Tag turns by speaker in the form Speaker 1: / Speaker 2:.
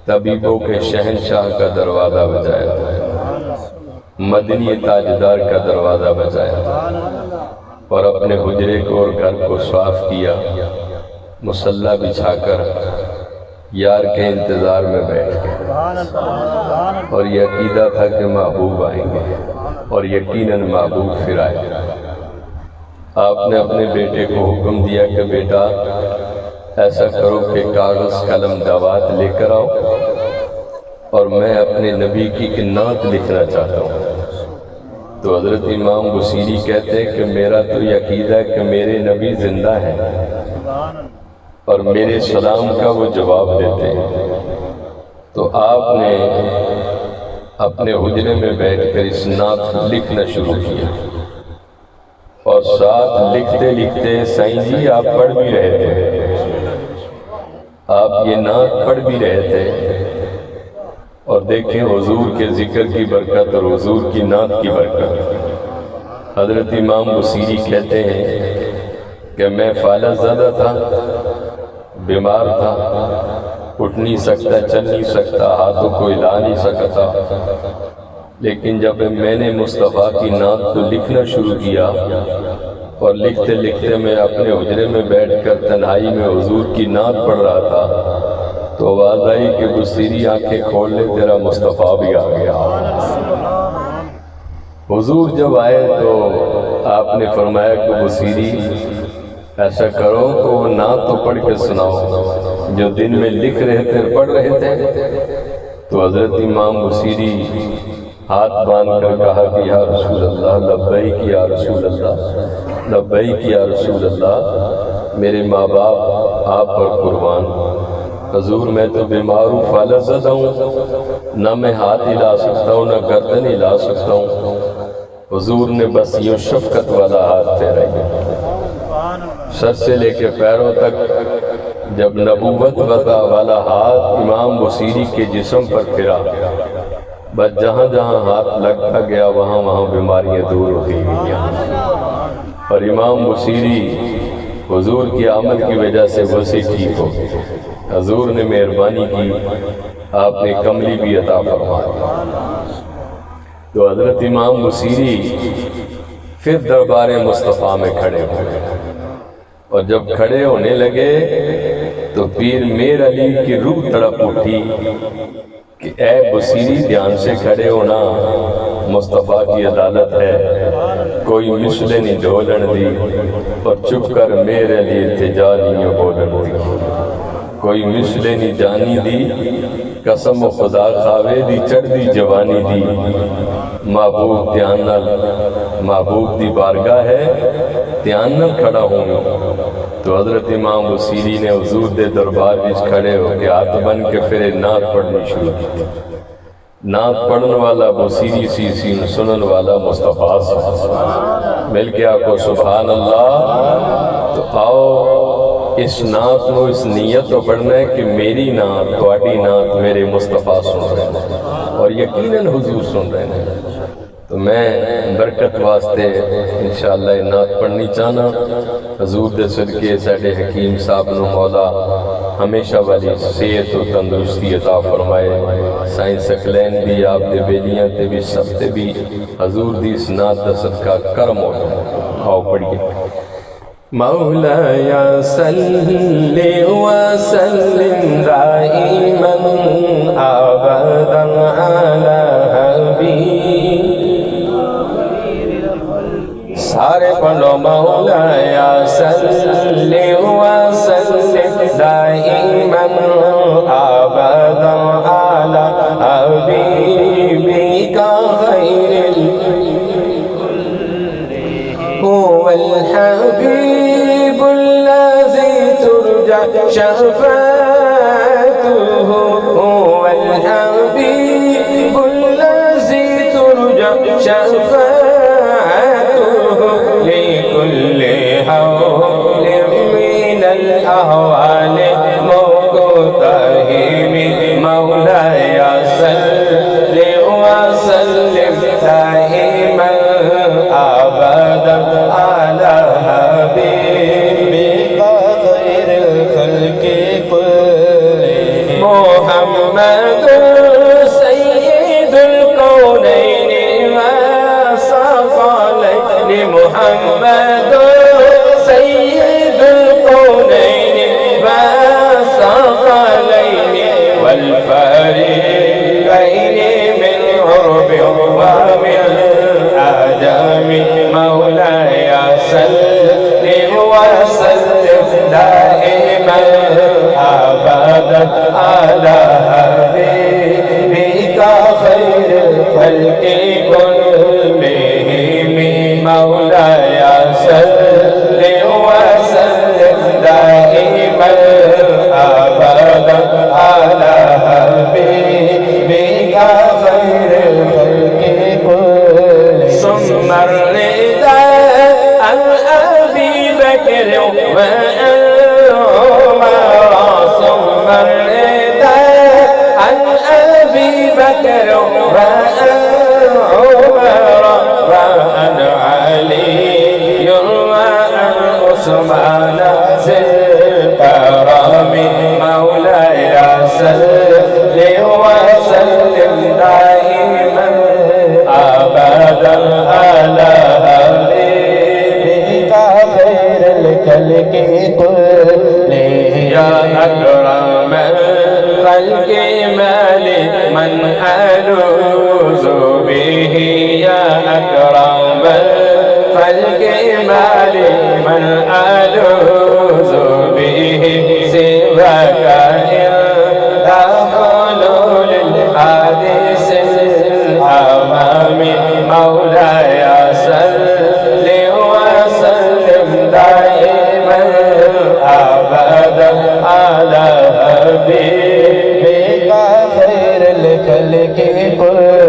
Speaker 1: طبیبوں کے شہنشاہ کا دروازہ بجایا تھا، مدنی تاجدار کا دروازہ بجایا تھا، اور اپنے حجرے کو اور گھر کو صاف کیا، مصلی بچھا کر یار کے انتظار میں بیٹھ گئے، اور یہ عقیدہ تھا کہ محبوب آئیں گے، اور یقیناً محبوب پھر آئے گا۔ آپ نے اپنے بیٹے کو حکم دیا کہ بیٹا ایسا کرو کہ کاغذ قلم دوات لے کر آؤ، اور میں اپنے نبی کی ایک نعت لکھنا چاہتا ہوں۔ تو حضرت امام بصیری کہتے ہیں کہ میرا تو یہ عقیدہ ہے کہ میرے نبی زندہ ہیں اور میرے سلام کا وہ جواب دیتے ہیں۔ تو آپ نے اپنے حجرے میں بیٹھ کر اس نعت لکھنا شروع کیا، اور ساتھ لکھتے لکھتے سائیں جی آپ پڑھ بھی رہے تھے، آپ یہ نعت پڑھ بھی رہے تھے، اور دیکھیں حضور کے ذکر کی برکت اور حضور کی نعت کی برکت۔ حضرت امام بصیری کہتے ہیں کہ میں فالج زدہ تھا، بیمار تھا، اٹھ نہیں سکتا، چل نہیں سکتا، ہاتھوں کو ہلا نہیں سکتا، لیکن جب میں نے مصطفیٰ کی نعت کو لکھنا شروع کیا، اور لکھتے لکھتے میں اپنے حجرے میں بیٹھ کر تنہائی میں حضور کی نعت پڑھ رہا تھا، تو آواز آئی کہ بصیری آنکھیں کھول لے، تیرا مصطفیٰ بھی آ گیا۔ حضور جب آئے تو آپ نے فرمایا کہ بصیری ایسا کرو کہ وہ نعت تو پڑھ کے سناؤ جو دن میں لکھ رہے تھے، پڑھ رہے تھے۔ تو حضرت امام بصیری ہاتھ باندھ کر کہا کہ یا رسول اللہ، لبیک یا رسول اللہ، لبیک یا رسول اللہ، میرے ماں باپ آپ پر قربان، حضور میں تو بیمار ہوں، فالج زدہ ہوں، نہ میں ہاتھ ہلا سکتا ہوں، نہ گردن ہلا سکتا ہوں۔ حضور نے بس یوں شفقت والا ہاتھ پھیرایا، سر سے لے کے پیروں تک، جب نبوت والا ہاتھ امام بصیری کے جسم پر پھرا، بس جہاں جہاں ہاتھ لگتا گیا وہاں وہاں بیماریاں دور ہوتی گئیں، اور امام بصیری حضور کی آمد کی وجہ سے ویسے ٹھیک ہو گئے۔ حضور نے مہربانی کی، آپ نے کملی بھی عطا فرمائی۔ تو حضرت امام بصیری پھر دربار مصطفیٰ میں کھڑے ہوئے، اور جب کھڑے ہونے لگے تو پیر میر علی کی روح تڑپ اٹھی کہ اے بصیری دھیان سے کھڑے ہونا، مصطفیٰ کی عدالت ہے، کوئی مثل نہیں ڈھولن دی، اور چپ کر میر علی التجا نہیں بولن دی، کوئی مثل نہیں جانی دی، قسم و خدا خاوے دی چڑھ دی جوانی دی، محبوب دھیان نال، محبوب دی بارگاہ ہے، دھیان نال کھڑا ہوں۔ تو حضرت امام بصیری نے حضور دے دربار وچ کھڑے ہو کے ہاتھ بن کے پھر نعت پڑھنی شروع کی۔ نعت پڑھن والا بصیری سی سنن والا مصطفیٰ سی، مل کے آکو سبحان اللہ۔ تو آؤ اس نعت کو، اس نیت کو پڑھنا ہے کہ میری نعت، تواڈی نعت میرے مصطفیٰ سن رہے ہیں، اور یقیناً حضور سن رہے ہیں۔ تو میں برکت واسطے انشاءاللہ نعت پڑھنی چاہنا، حضور دے صدقے ساڈے حکیم صاحب نو مولا ہمیشہ والی صحت و تندرستی عطا فرمائے، سائیں ثقلین بھی آپ دے بیلیاں تے بھی سب تے بھی حضور دی اس نعت دا صدقہ کرم ہو جائے۔ آؤ پڑھیے۔ مولایا صلی وسلم دائما ابدا علی حبیب، سارے پڑھو مولایا صلی وسلم دائما ابدا علی حبیبک خیر هو الحبيب الذي ترجى شفاعته، هو الحبيب الذي ترجى شفاعته لكل حول من الأهوال مقتحم، مولاي صل وسلم دائما أبدا على حبيبك خير الخلق كلهم محمد سيد الكونين والثقلين محمد سيد الكونين والثقلين والفريقين من عرب ومن عجم مولاي صل وسلم دائما ابدا على حبيبك خير الخلق كلهم مولاي صل وسلم دائما ابدا على حبيبك خير الخلق كلهم ثم الرضا عن ابي بكر وعمر ثم الرضا عن ابي بكر وعمر وعن علي وعن عثمان ذي الكرم مولاي صل وسلم دائما ابدا على حبيبك خير الخلق كلهم يا اكرم الخلق مالي من الوذ به يا اكرم الخلق مالي من الوذ به سواك إلا حلول الحديث الأمام مولاي صل وسلم دائما أبدا على حبيبك خير الخلق كلهم